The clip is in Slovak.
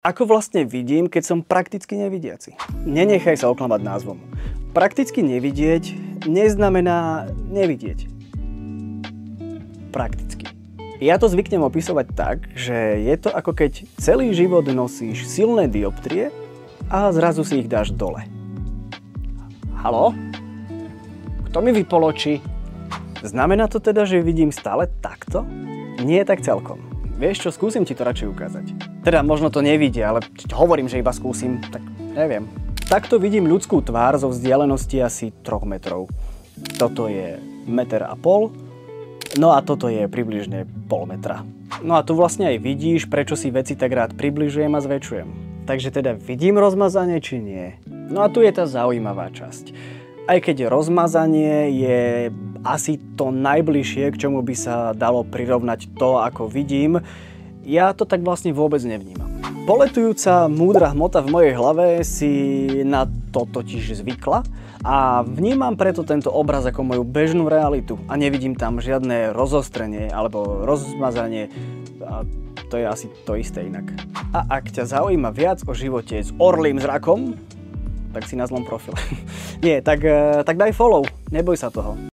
Ako vlastne vidím, keď som prakticky nevidiaci? Nenechaj sa oklamať názvom. Prakticky nevidieť neznamená nevidieť. Prakticky. Ja to zvyknem opisovať tak, že je to ako keď celý život nosíš silné dioptrie a zrazu si ich dáš dole. Haló? Kto mi vypol oči? Znamená to teda, že vidím stále takto? Nie tak celkom. Vieš čo, skúsim ti to radšej ukázať. Teda možno to nevidia, ale hovorím, že iba skúsim, tak neviem. Takto vidím ľudskú tvár zo vzdialenosti asi 3 metrov. Toto je 1,5 metra, no a toto je približne 0,5 metra. No a tu vlastne aj vidíš, prečo si veci tak rád približujem a zväčšujem. Takže teda vidím rozmazanie, či nie? No a tu je tá zaujímavá časť. Aj keď rozmazanie je asi to najbližšie, k čomu by sa dalo prirovnať to, ako vidím, ja to tak vlastne vôbec nevnímam. Poletujúca múdra hmota v mojej hlave si na to totiž zvykla a vnímam preto tento obraz ako moju bežnú realitu a nevidím tam žiadne rozostrenie alebo rozmazanie. A to je asi to isté inak. A ak ťa zaujíma viac o živote s orlým zrakom, tak si na zlom profile. Nie, tak daj follow, neboj sa toho.